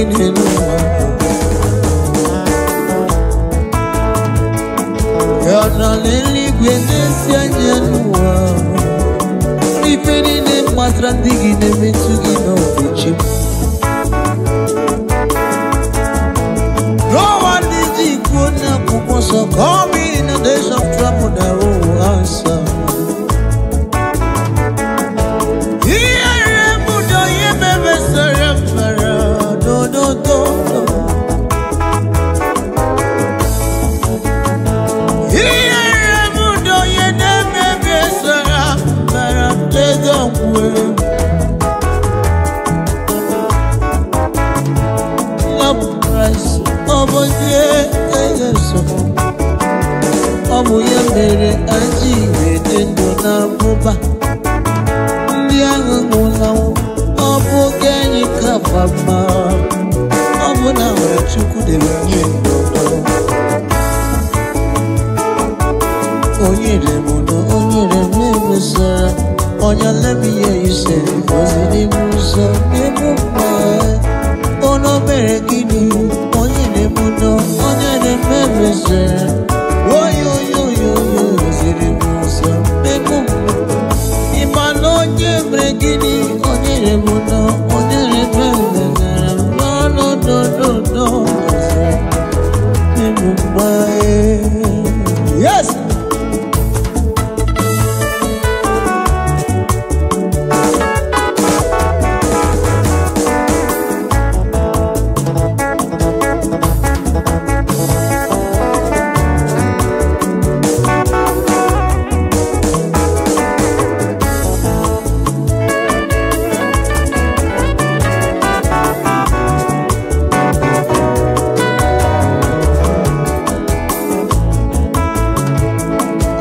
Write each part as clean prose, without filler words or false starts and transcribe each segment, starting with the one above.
gini nuwa Yana leli gwenesi anyanua Nipeni ne matrandigi ne metugi no vichim No one did you kuna kukosa Call me in the days of trouble that will answer Obu ya mere aji wedendo na buba Ndi angula obu genyi kafama Obu na wachuku de wanyendo Onyere memusa Onya let me hear you say Ozini musa Memuma Ono mere gini Onyere muno Onyere memusa Yes.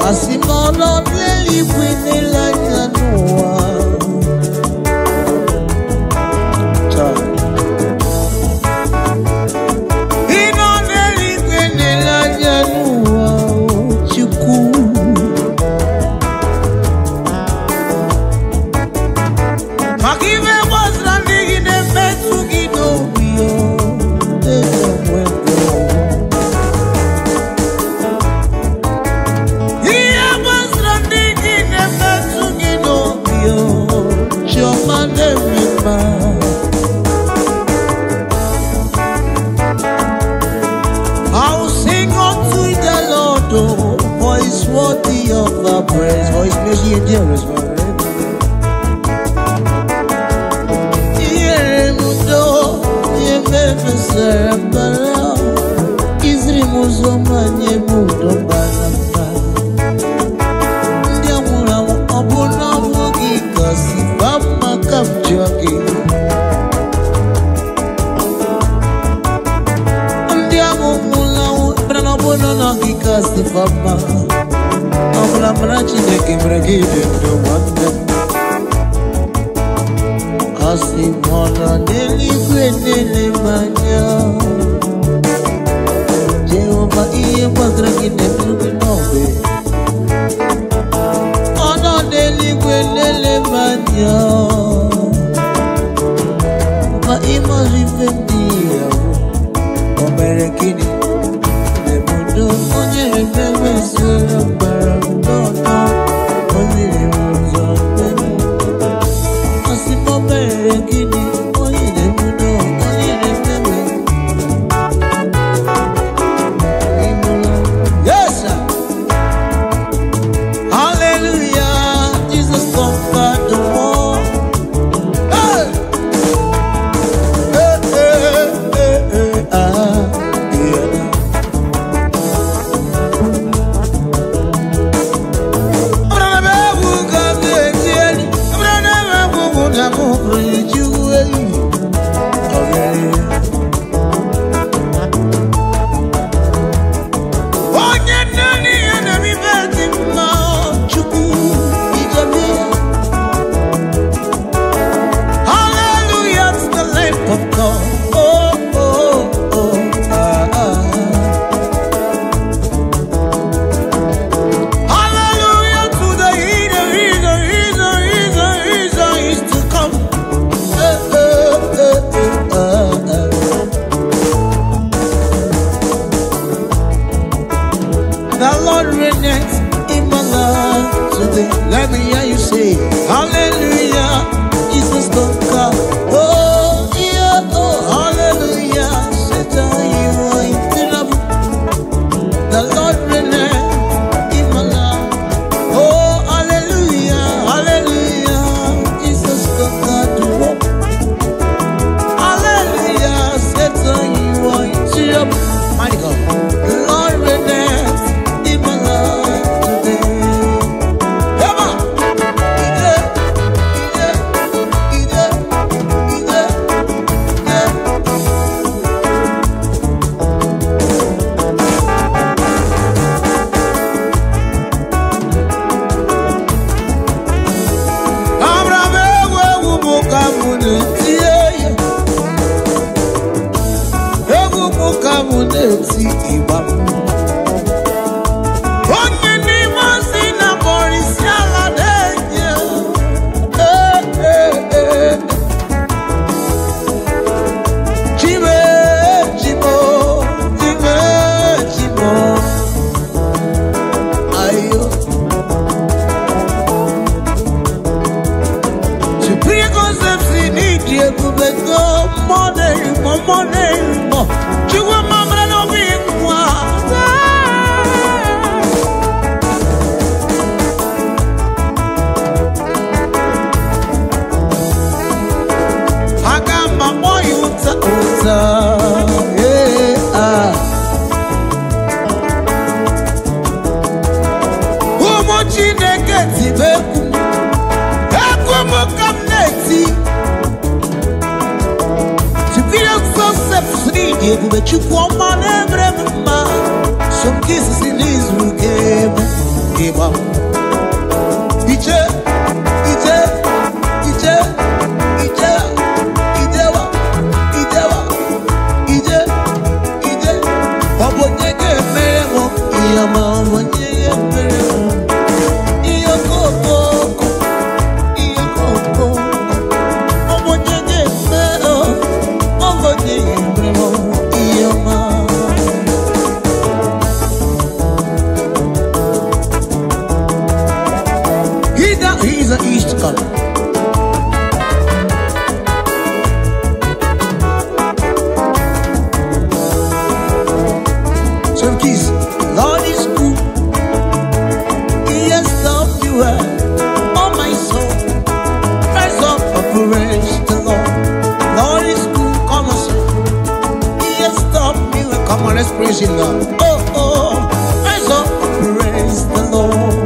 Asimono leli kwene la nyanua Ino leli kwene la nyanua Chuku Makive wasra nigine metu gidobio I'll sing unto the Lord, for He's worthy of our praise, for His mercy endures forever. Yeremudo, yemefesera, Izrimuzo manye mudo balamba. Ndiamura obuna wogi kasi bama kamjagi. Kasi fama Amla mrachi neke mragide ndo wanda Asi mwana neli kwenele manya Jehova iye madragide mruginobe Ono neli kwenele manya Ma ima rifendia Omerekini Onye bebe sera barandona Onye muzo Asimo bere gini Onye mudo Onye bebe Yes sir Hallelujah Jesus conquered the war Hey Some kisses in Israel gave up. He's an East color. So keys, Lord is good. He has loved you oh my soul. Rise up and praise the Lord. Lord is good, come on, sir. He has loved you come on, let's praise him now. Oh, rise up and praise the Lord.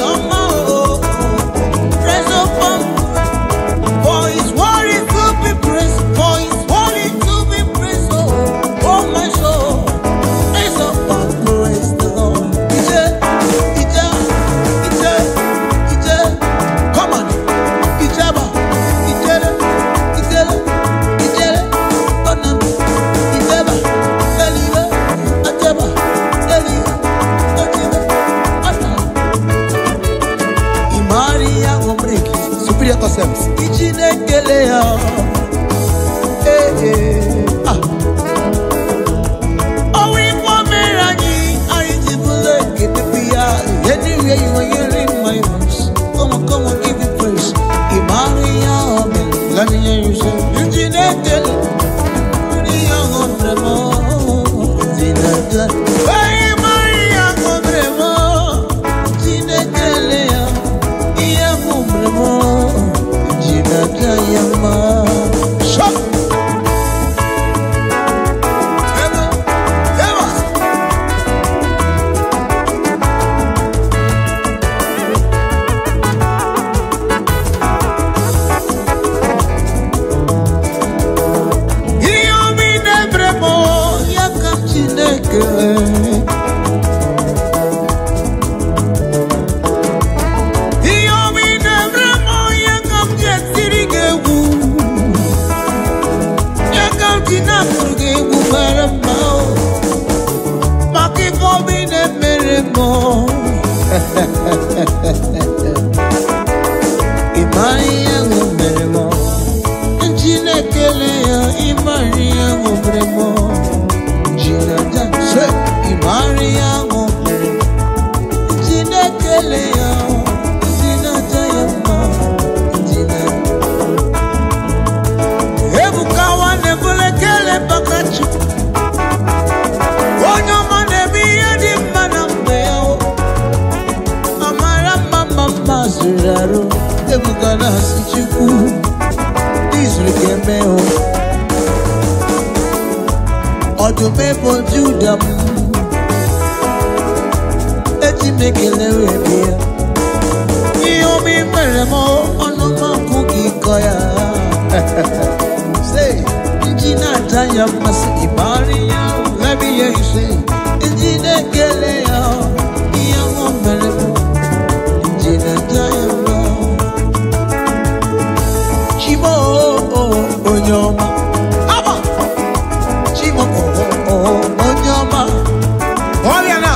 Mama concepts. Ichinekelea. Anywhere you are hearing my voice, come on, give me praise. Imaria, let me hear you say, Ichinekel, Young Remo, Zinaka, Maria Remo, Ichinekelea, Young Remo, Zinaka Yama. Shut. Imaria Ngobremo, Ichinekelea, Imaria Ngobremo, Jinata, Imaria Ngobremo, Ichinekelea, Jinata Yama, Jinata. Ebukawa nebulekele bakachu, Onyoma nebiye di manambeo, Amara mama zuraro. Ebukana sichiku Disrikemeo Odumepo Judam Eti mekelewe bia Iyomi meremo Onoma kuki koya Say Njina tanya masi Imaria Let me hear you say Njina kelea Iyomo meremo Njina tanya Onyoma, Aba, Chimo, Onyoma, Oriana,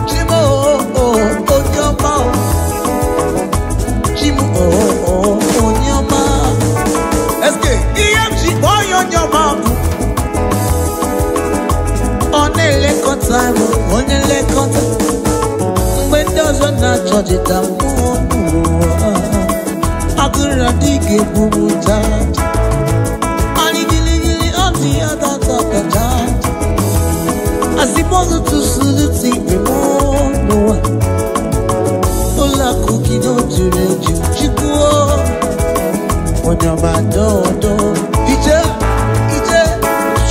Chimo, Onyoma, Chimo, Onyoma. Let's get EMG boy Onyoma. On a lake time, on a lake time. When does one not charge it down? Agura dike bubutat. As the mother to salute me more, no one. Ola cookie don't do the chico. When you're my door, Ije,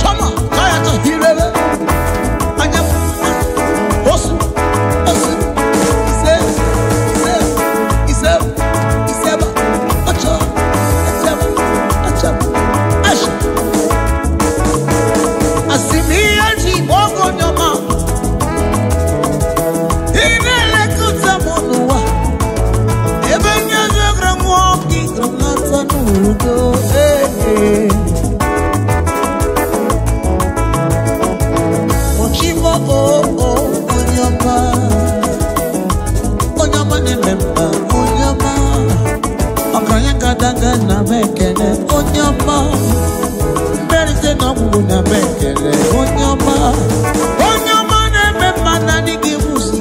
Summer, Kaya to hear it. And you're awesome. He said, na mekele onyama berite na mu na mekele onyama na mema na digimusi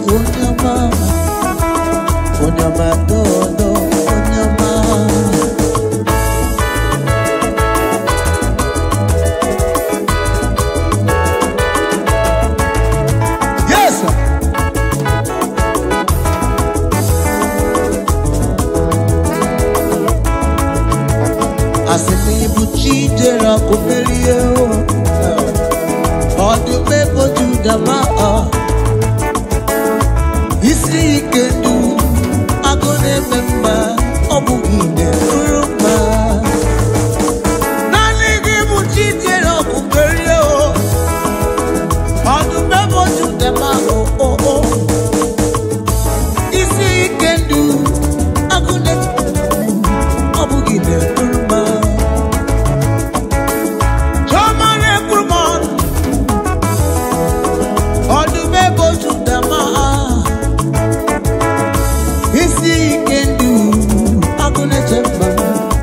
onyama todo onyama. Yes sir. Asemi buchi jera kopelio Odu mebo judama Isi ikendu Agone memba Obugide uruma Naligi buchi jera kopelio Odu mebo judama Isi ikendu Agone Obugide uruma Isi can do, I'm gonna check my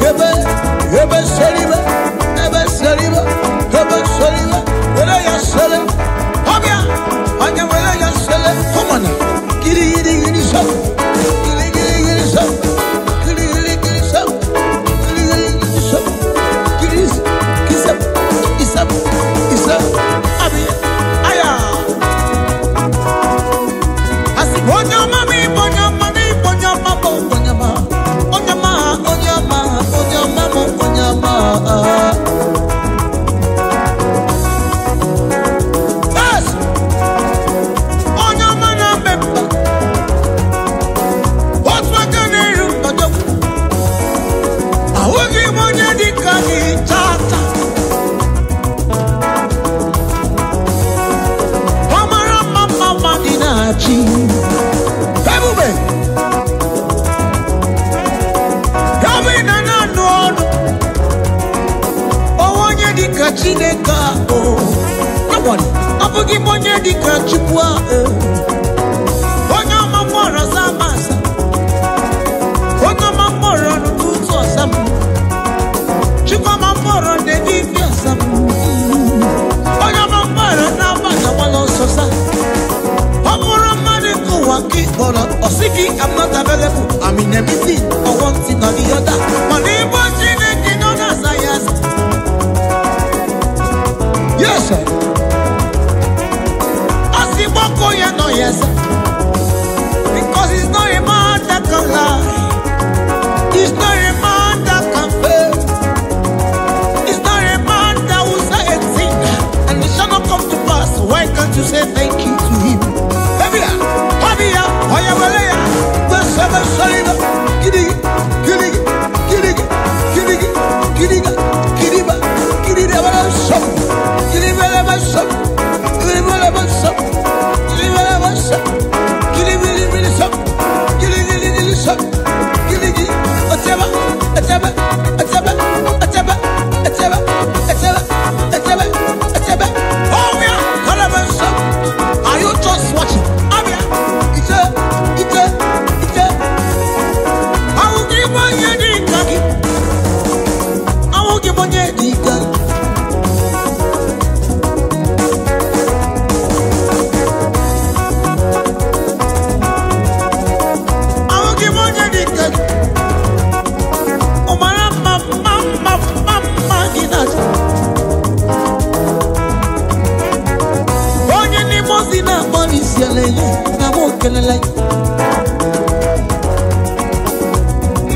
Hebe, hebe, seriba, I'm not available. I'm in a meeting or one thing or the other. Yes, sir. I see Boko, you know, yes, sir. Because it's not a man that can lie. It's not a man that can fail. It's not a man that will say a thing and it shall not come to pass. Why can't you say thank you to him? Are you just watching?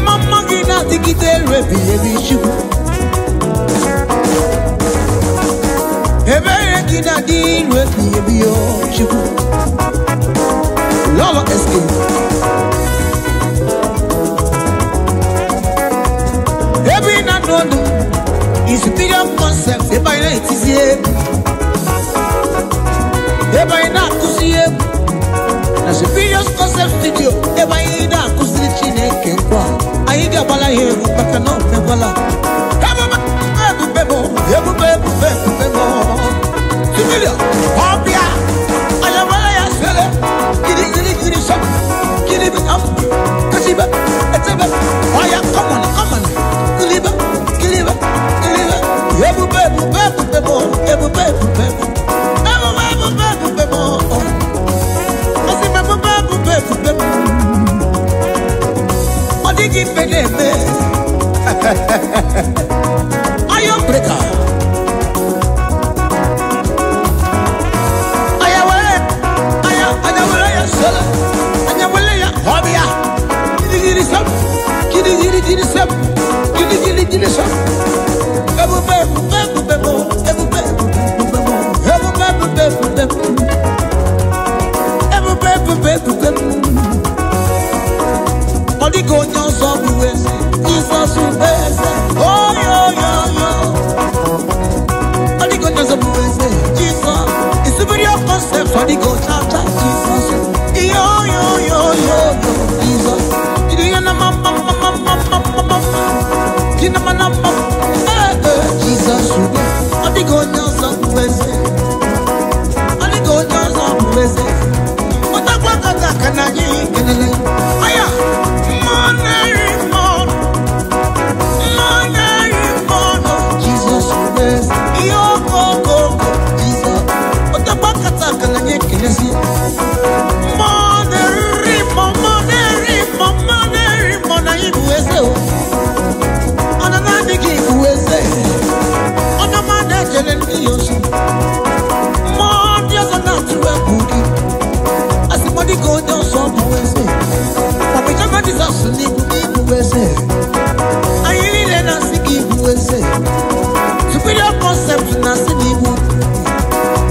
Mama gina tikite rebi ebi shubu. Ebe gina di rebi ebi o shubu. Lolo eske. Ebi na nodu is superior concept. Eba ina itizie. Eba ina kusiye. Na superior concept studio. Eba ina kusiri chine kenkwa. Aiga bala heru baka no me bala. Ebu bebo. Superior. Obia. Aya bala ya sele. Giri shop. Giri be up. Kashiba. Etebe. Oya come on. Giliba. Ebu bebo. Odigi peneme. Ayo breaker. Ayawale ya sala. Ayawale ya hobia. Giri sap. Giri sap. Ebu bebo. Odigo nyoso buweze, Jesus ubeze. Oh yo. Odigo nyoso buweze, Jesus. It's superior concept. Odigo cha Jesus. Yo. Jesus. Idiga na mama. Kina mana mama. Jesus ube. Odigo nyoso buweze. Otakwa kata kanaji kenele. Aya. Jesus is your go. Jesus. Otakwa kata kanaji kenesi. Money, na ibu ese o. Anana digi ibu Video concept na sinibu.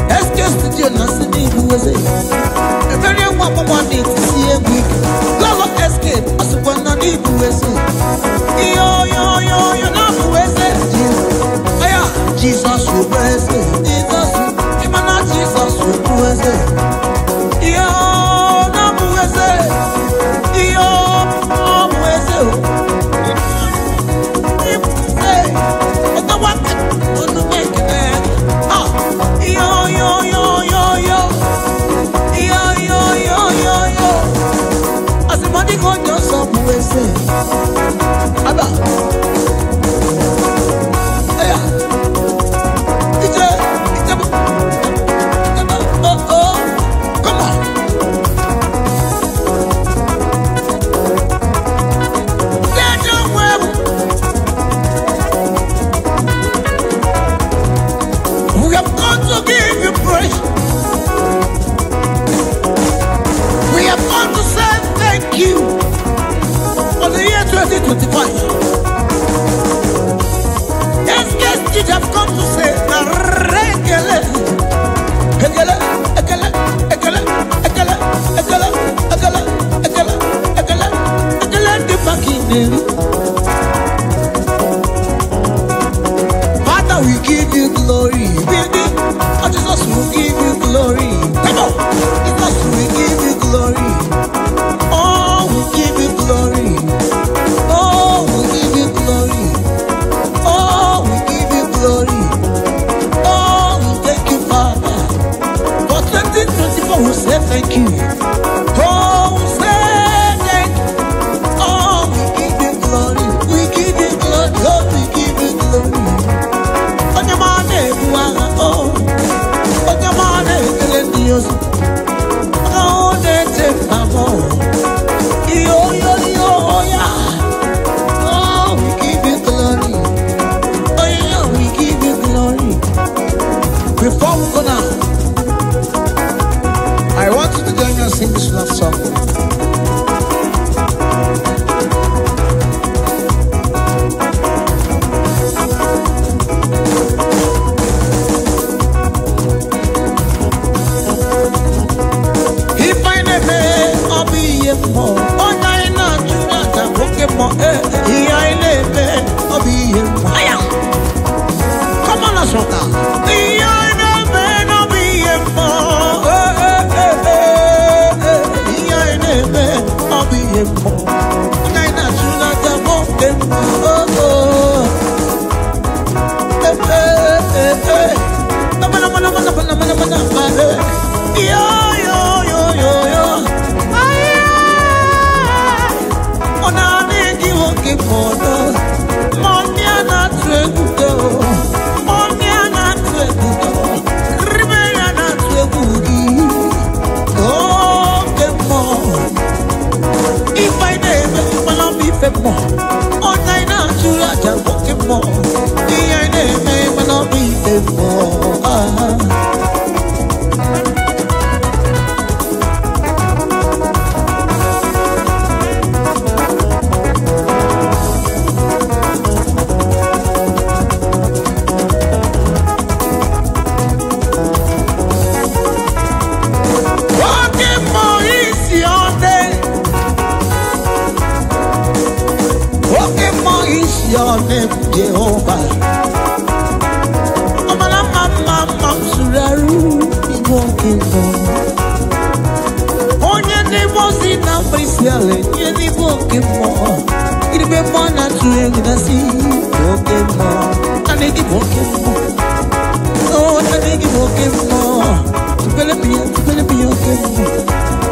SK studio na sinibu weze. Very one need to see a week. Love escape as one na nibu weze. Yo na weze. Aya Jesus you weze. Jesus imana Jesus you weze. Yo na weze. Yo weze. Aba. Aya. Oh. Come on. Get your web. We have come to give you praise. We have come to say thank you. For the year 2025, yes, you have come to say, Father, we give you glory, baby. Jesus, we give you glory. Come on, Jesus, we give you glory. Oh, we give you glory. Oh, we give you glory. Oh, we give you glory. Oh, we thank you, Father. For 2024, we say thank you. Oh, we say thank you. Oh, we give you glory. We give you glory. Oh, we give you glory. On your money, oh, on your money, Dios. Oh, they take my more. Yo, yeah. Oh, we give you glory. Oh, yeah, we give you glory. Before we go now, I want you to join us sing this love song. If I never, I'll be a more. Come on, let's rock now. Your name, Jehovah. Mama, Suraru, walking home. On your name was in a place, you're walking more. It be fun to hang the sea, walking more. I need you walking more. Oh, I need you walking more. To be walking more.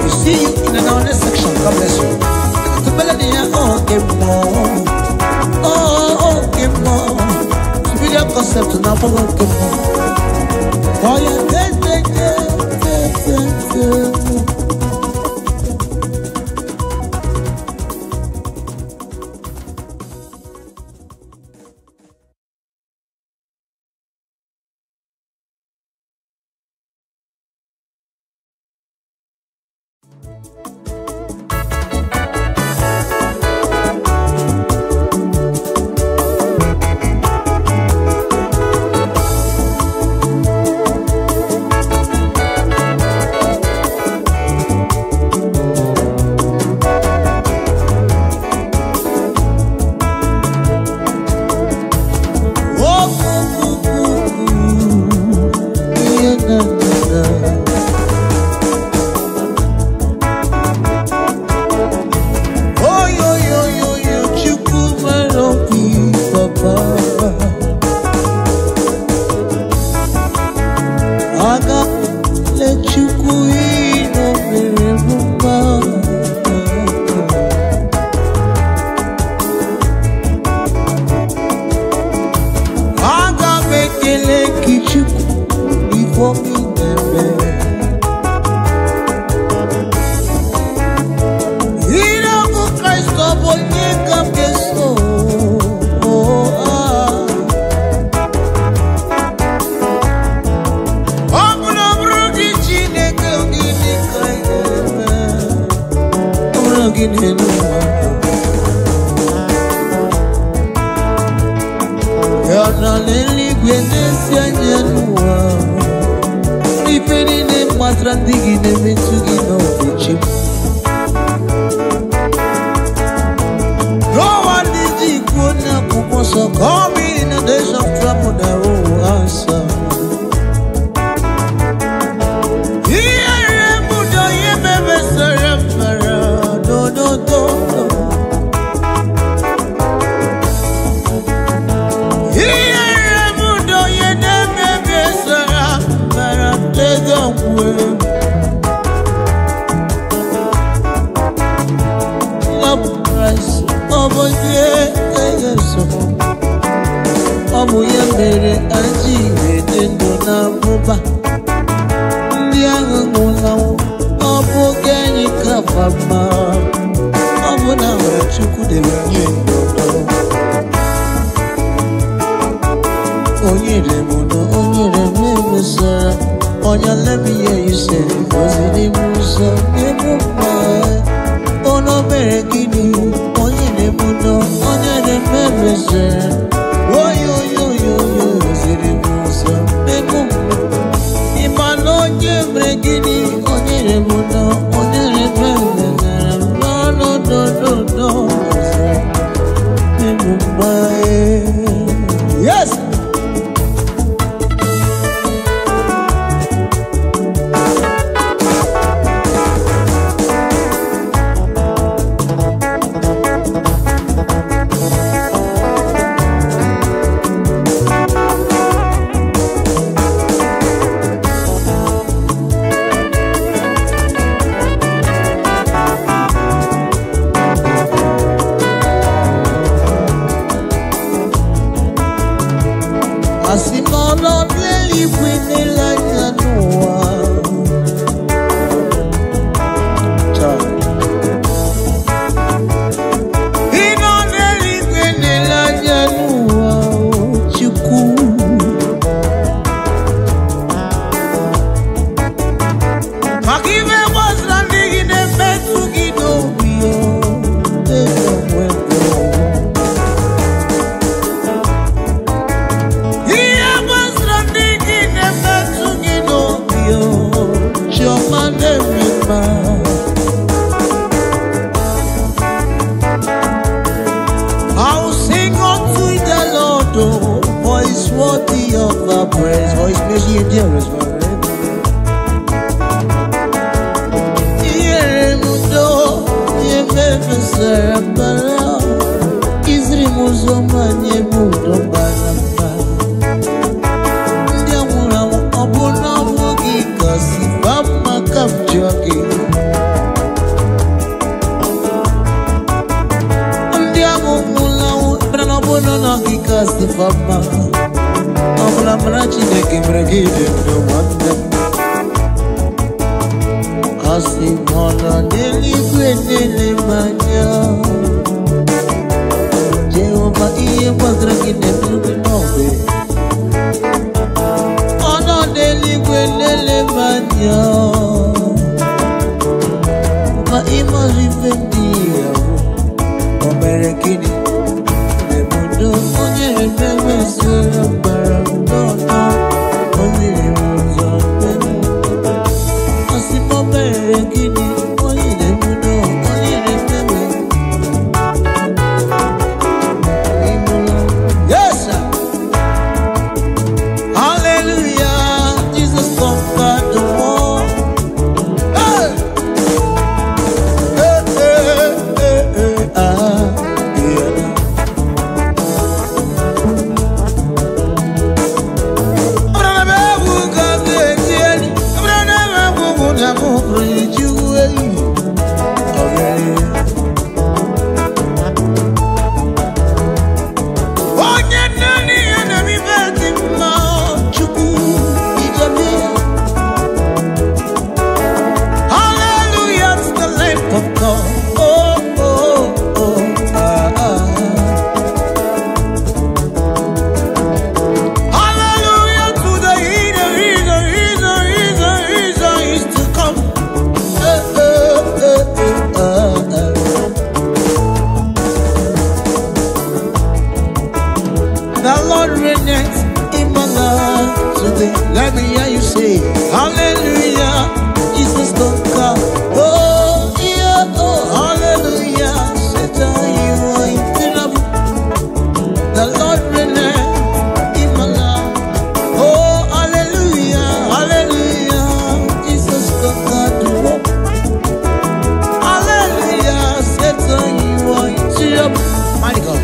You see you in another section, God bless you. To be walking more. Oh, give more. Video concept now for give more. Oh yeah, for me, baby. So call me in the days of trouble, they will answer. Obu ya mere aji edendo na buba ndi angu na obu genyi kafama obu na chuku de wendo onyere memusa onya let me hear you say ozidi musa emupa ono mere gini onyere muno onyere memusa Yes. Asimono leli kwini la nyanua Ino leli kwini la nyanua Chuku Makive wasrandi gine metu gidobio For his worthy of our praise, for his mercy endures forever. Yeremudo, yemefesarabara, Izrimuzoma nyemudo baramba. Ndiamura obuna wogi kasi bama kamjogi. Ndiamumula brana bono nogi kasi bama. Amla mrachi ne kimragide no wanda Asi mola neli kwenele manya Jehova iye wadragi ne nobe Ono neli kwenele manya Ma ima rivendia Omerekini Nemudo onye rebebe serabara today. Let me hear you say, hallelujah, Jesus conquered. Oh, yeah, oh, hallelujah, Satan, you are incredible. The Lord reigneth in my life. Oh, hallelujah, hallelujah, Jesus conquered the world. Hallelujah, Satan, you are incredible. Mighty God,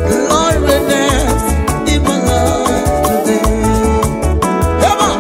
the Lord reigneth in my life today. Come on.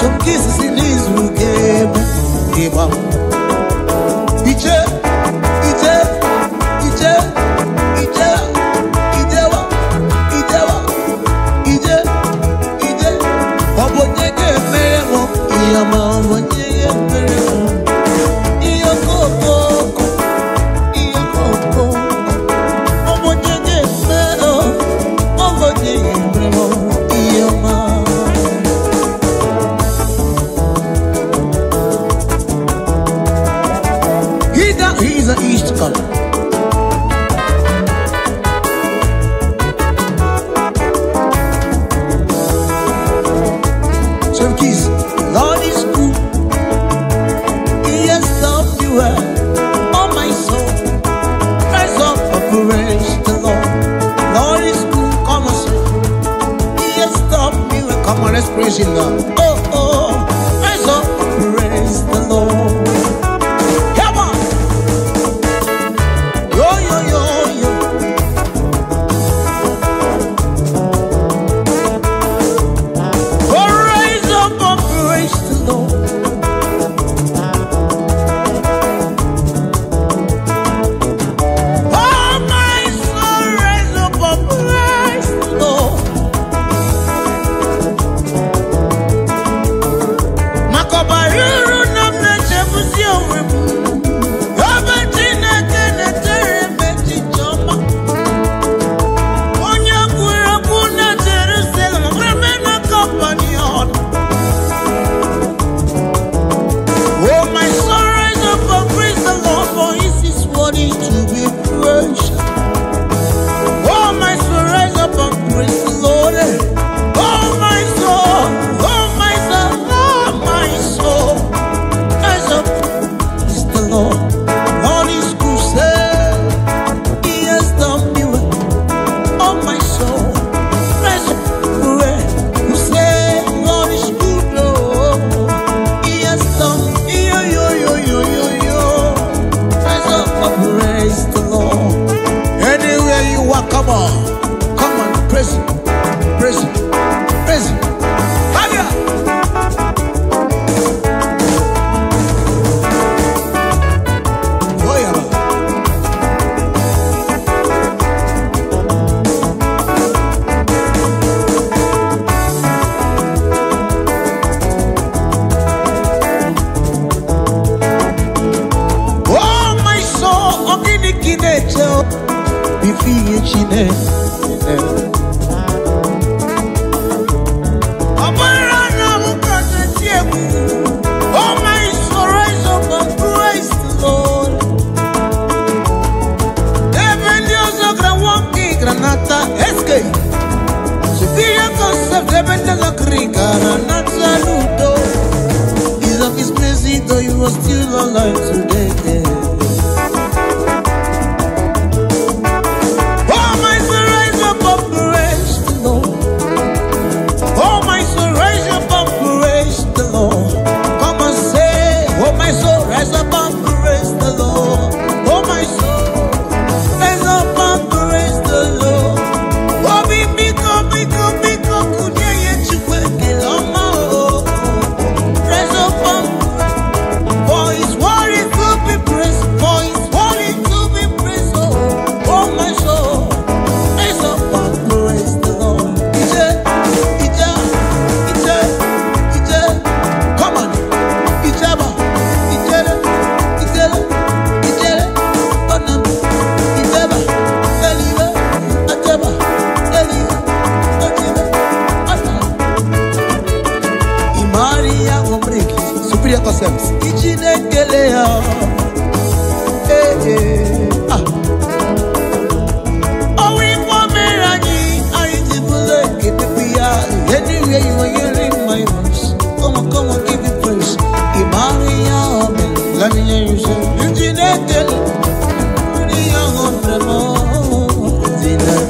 Some kisses in his room gave up. He's an East color. So keys, Lord is good. He has done me well. Oh my soul, rise up and praise the Lord. Lord is good, come on, say. He has done me well. Come on, let's praise Him now. Oh, oh, rise up and praise the Lord. Come on, praise Him, praise Him, praise Him. Hallelujah. Oh yeah. Oh my soul, oh my soul, rise up and praise the Lord.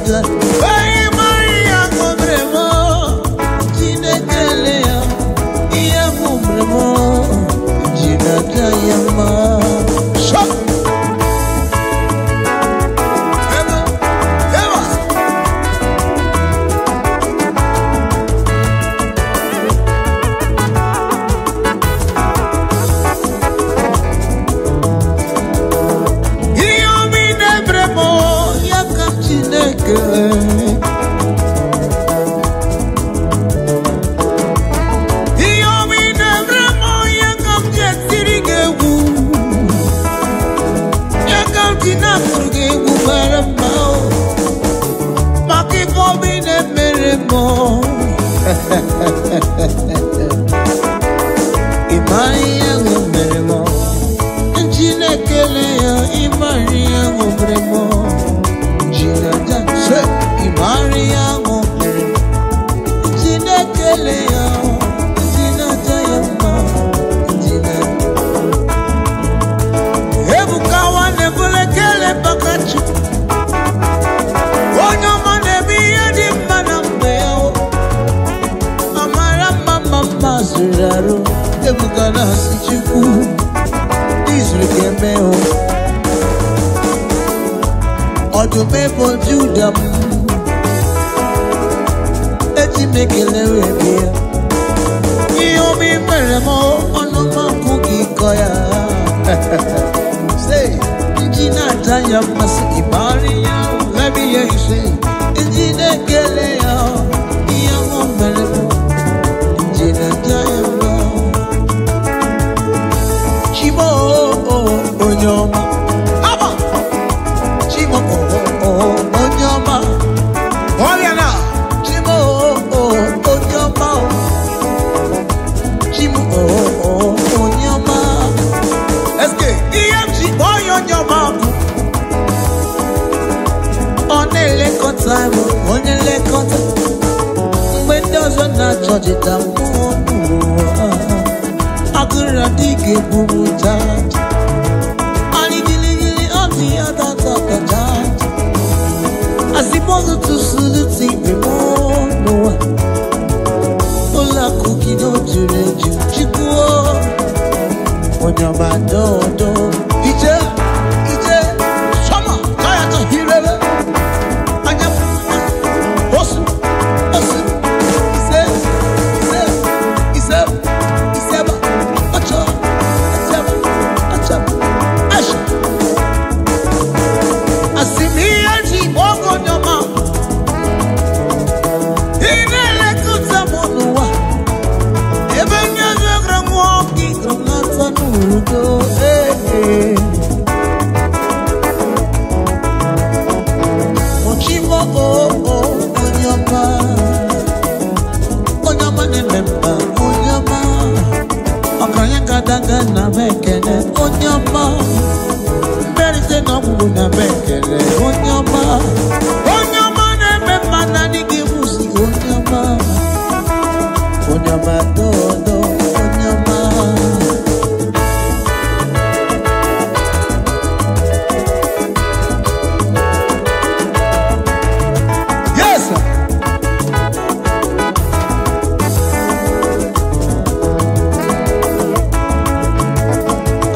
Jinata, Hey Maria Gobremo, Jinetelea, Ia Gobremo, Jinata Yama. Shut! Imaria Gobremo, Jinekelea, Imaria Gobremo, Jinata, Imaria Gobremo, Jinekelea, Jinata Yama, Jinata. Ebukawa nebulekele bakachu, Onyoma nebiya di manambeo, Amara mama zuraro, Ebukana sichuku, Isrikemeo, Odumepo Judam, Etimekelewe, Iomi Meremo, Onoma Kuki Koya. Say, Jinata Yamas, Ibaria, let me hear you say, Jinekelea, Iomo Meremo, Jinata Yamas. Chimo, Onyoma, Aba, Chimo, Onyoma, Oriana, Chimo, Onyoma, Chimo, Onyoma. Let's get EMG, Onyoma. On a lake time, on a lake when does not judge it down. Agura dike bubu chat, ani dili on the other top of chat. As the mother to salute the more, Ola cookie no jureju chikuo. Onyama do, ije, summer, kaya to hirele. Anya, osu, na bekele onyama berite na mulu na bekele onyama na memma na nigimusi onyama do onyama. Yes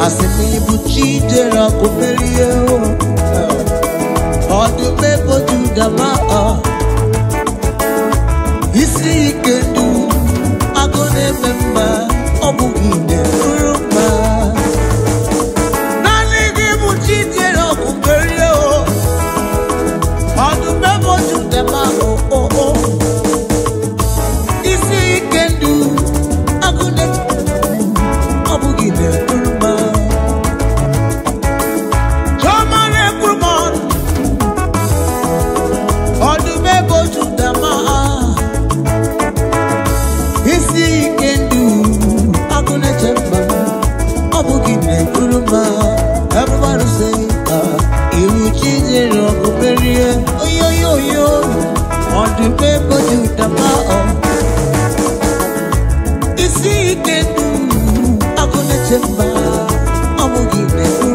Asemi buchi dera kupelie Odume boju dama Isi ikendu Agone memba Obugide uruma Naligi buchi dera kupelie Odume boju dama Isi ikendu Agone Obugide uruma Everybody say, you cheese it up, baby. Oh, yo, on the paper, you the power. You see, you can do, I'm gonna check my, I'm gonna give it to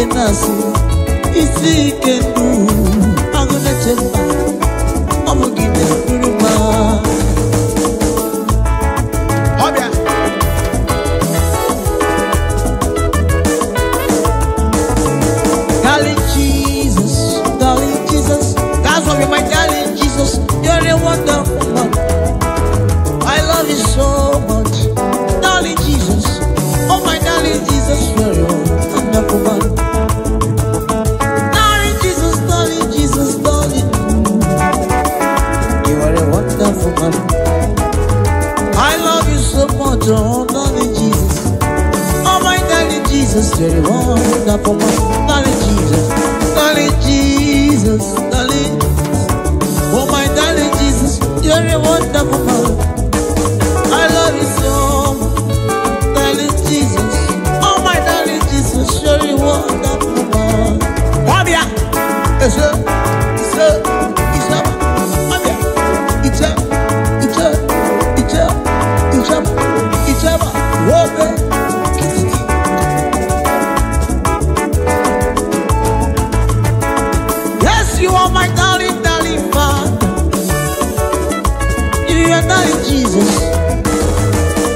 nasi isi kenu agone chemba omugide kuruma obia darling Jesus that's why my darling Jesus you're a wonderful man I love you so much darling Jesus oh my darling Jesus you're a wonderful man darling Jesus darling you are a wonderful man I love you so much oh darling Jesus oh my darling Jesus you're a wonderful man darling Jesus darling oh my darling Jesus you're a wonderful man I love you so much darling Jesus oh my darling Jesus you're a wonderful man Wabia Isa Wabia yes you are my darling Father you are darling Jesus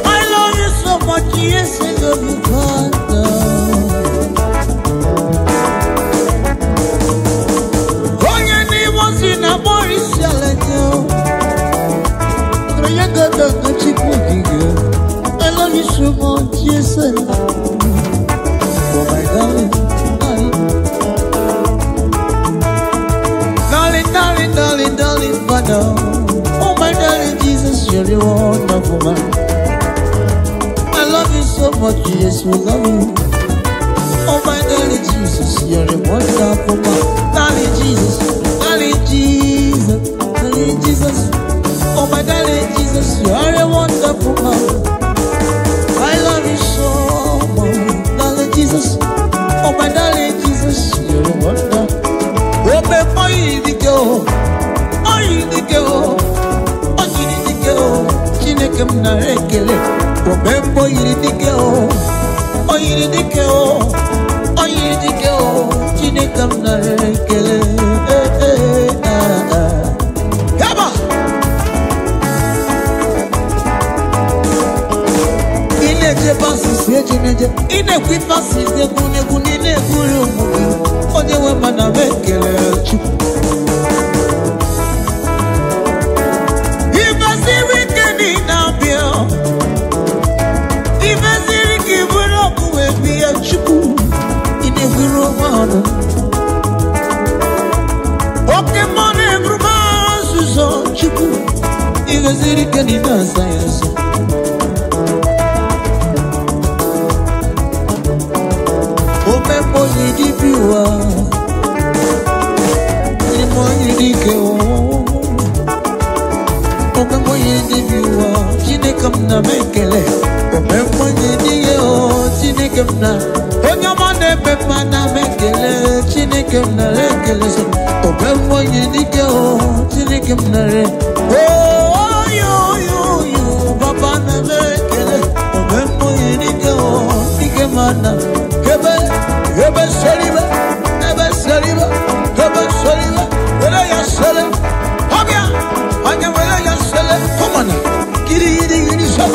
I love you so much yes I love you Father I love you so much, yes I love you. Oh my darling Father. Oh my darling Jesus, you're a wonderful man. I love you so much, yes we love you. Oh my darling Jesus, you're a wonderful man. Darling Jesus, oh my darling Jesus, you are a wonderful man. I love you so much, darling Jesus. Oh my darling Jesus, you're a wonder. Oh before you the girl, oh you the girl, oh you the girl. Chineke na rekele. Oh before you the girl, oh you the girl, oh you the girl. Chineke na rekele. Ine kwifasi zegune ne guru mugi onye we mana mekele chu Ibasiri keni na bio Ibasiri kiburo kuwe biya chuku ine guru mano Oke mone gruma suzo chuku Ibasiri keni na sayansi Oye di biwa, ni moye di keo. Ope moye di biwa, chine kamna mekele. Ope moye di keo, chine kamna. Onya mane pepa na mekele, chine kamna rekele se. Ope moye di keo, chine kamna re. Oh yo, papa na mekele. Ope moye di keo, chine kamna. Ebe seriba, wele ya sele, obia, anya wele ya sele, komana, giri so,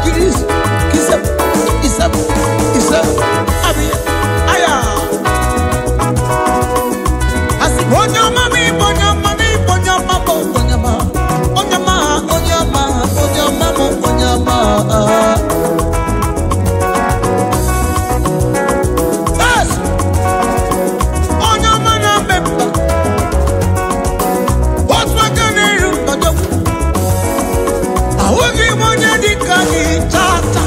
giri so, isa, abi, aya, asi bonyama mi, bonyama, yes, onyama na mepa, what's my name? I will give money di kani tata.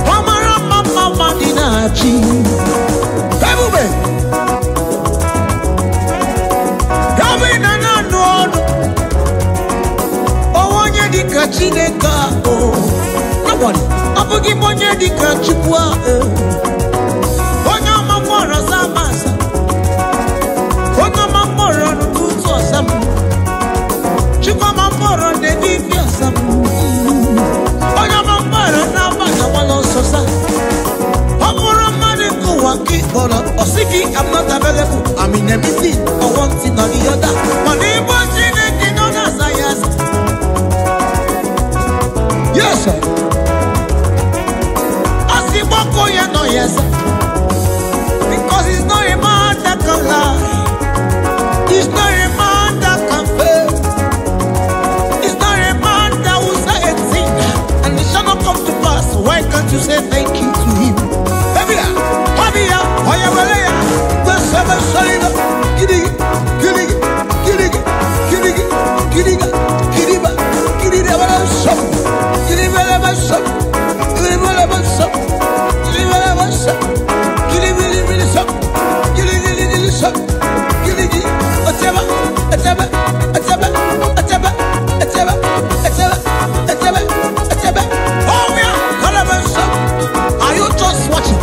Mama dinachi, kabube. Chineka oh nobody abugi monye dika chukwa onyo mamora samasa onyo mamora nutuzo sam chukwa hold on. Or seeking, I'm not available. I'm in a meeting or one thing or the other. My name was Chineke, no yes. Yes, sir. Asiboko, yeah, no, yes, sir. Because it's not a man that can lie. It's not a man that can fail. It's not a man that will say a thing and it shall not come to pass. Why can't you say thank you to him? Are you just watching?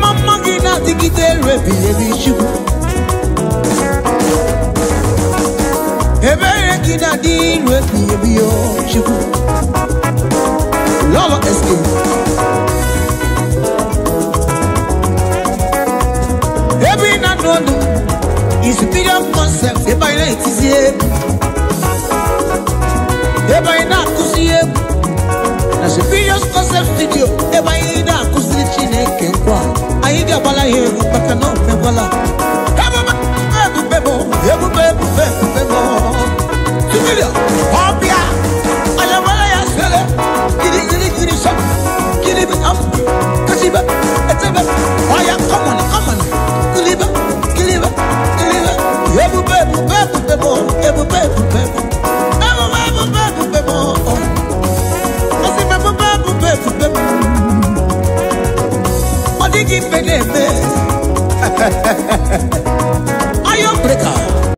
Mama gina digite rebi ebi shugu. Ebe gina di rebi ebi o shugu. Lolo escape. Ebi na nono is bigger concept. Eba ina itizie. Eba ina kusiye. As a previous concept studio, eba ina kusiye Chineke kwa. Ayiga bala yehu.